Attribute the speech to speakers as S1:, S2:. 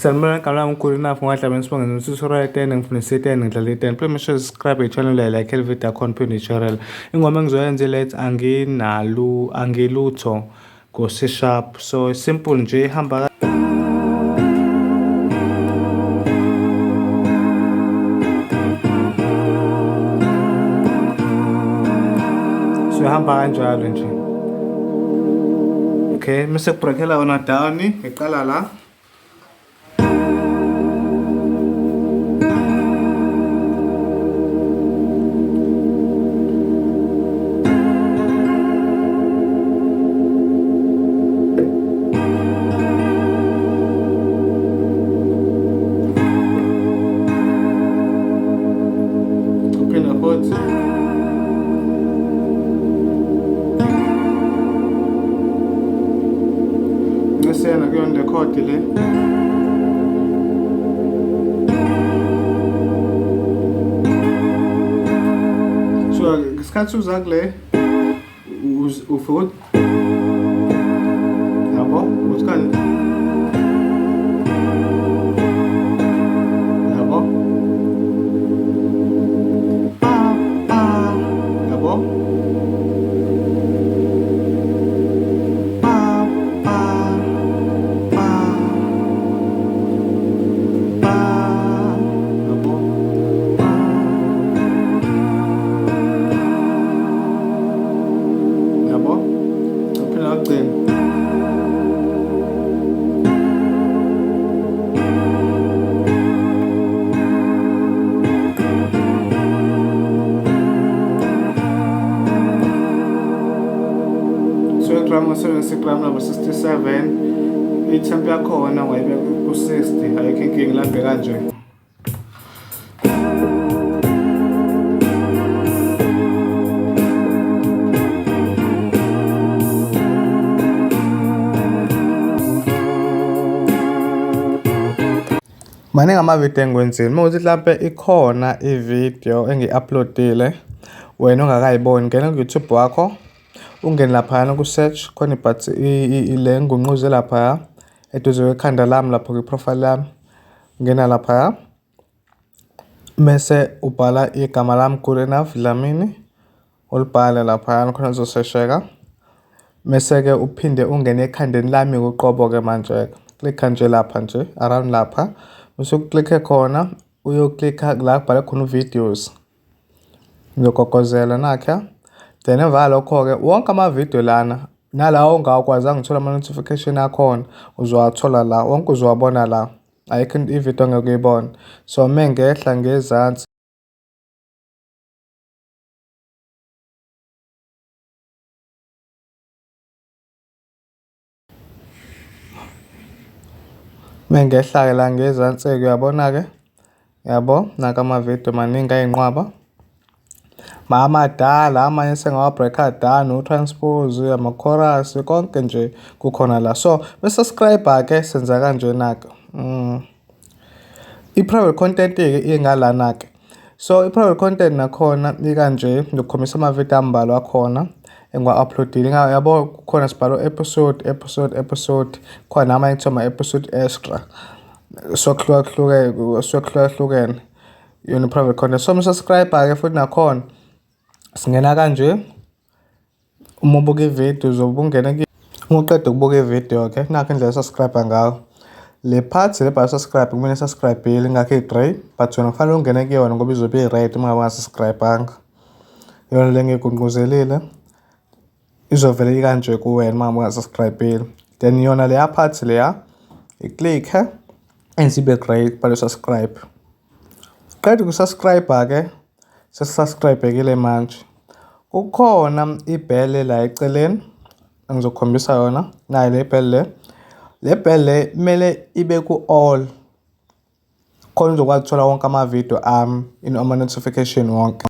S1: Sanibona ngala ngikulu enough ngadlala nisibonga tutorial Itende ngifundisa Itende ngidlala Itende. Please make sure subscribe channel like video account phinde tutorial. Ingoma engizoyenza let's angilutho go C#. So simple nje hamba so hamba kanjalo nje. Okay, mase kubrekela ona down ngiqala la. Ngesena kuyona le code le. So ngesikhathi uza kule ufut yabo uthikani yabo yabo Instagram number 67 itemp yakhona wayibeka ku-60 ayikho inkinga lambe kanje. Maningi amavidiyo engiwenzile. Mawukuthi mhlampe ikhona ividiyo engi-uploadile wena ongakayiboni, ngena ku-YouTube wakho ungene lapha ku search khona but ile ngunquze lapha eduze kwekhanda lami lapho kwi-profile lami. Ngena lapha mase ubhala igama lami good enough Dlamini ulibhale lapha khona uzosesheka. Mase ke uphinde ungene ekhandeni lami uqobo ke manje click nje lapha nje around lapha bese uklikhe khona uyoklikha la kubhala khona videos ngiyogokozela nakha. Then emva lokho ke wonke ama-video lana nalawo ongakwazanga ukuthola ama-notification akhona uzowathola la, wonke uzowabona la, ayikho ividiyo ongekuyibona. So mengehla ngezansi mengehla ke la ngezansi uyabona ke yabo naka ama-video maningi ayinqwaba amadala amanye sengawa-breaker down utranspose ama-chorus konke nje kukhona la. So bese-subscribe ke senza kanjena ke i-private content ke ingalana ke. So i-private content nakhona ikanje ngikhombisa ama-video ambalwa akhona engiwa-uploadile yabo kukhona sibhalo episode khona amanye kuthiwa ama-episode extra sokuhlukene yona i-private content. So subscribe ke futhi nakhona singena kanje uma ubuka ividiyo uzobungena ke uma uqeda ukubuka ividiyo ke nakho indlela subscribe ngayo le part le bha subscribe kumele subscribe ingakho i-gray but wena kufanele ungene kuyona ngoba izobe i-red uma ngabe subscribe yona le ngikugquzelile izovela kanje kuwena uma ngabe subscribe. Then yona le part leya i-click enzibe gray bha subscribe. Qeda ukusubscribe ke sesubscribe kile manje kukhona ibhele la eceleni engizokhombisa yona nayo le bhele le kumele ibe ku all khona uzokwazi ukuthola wonke ama-video ami ama-notification wonke.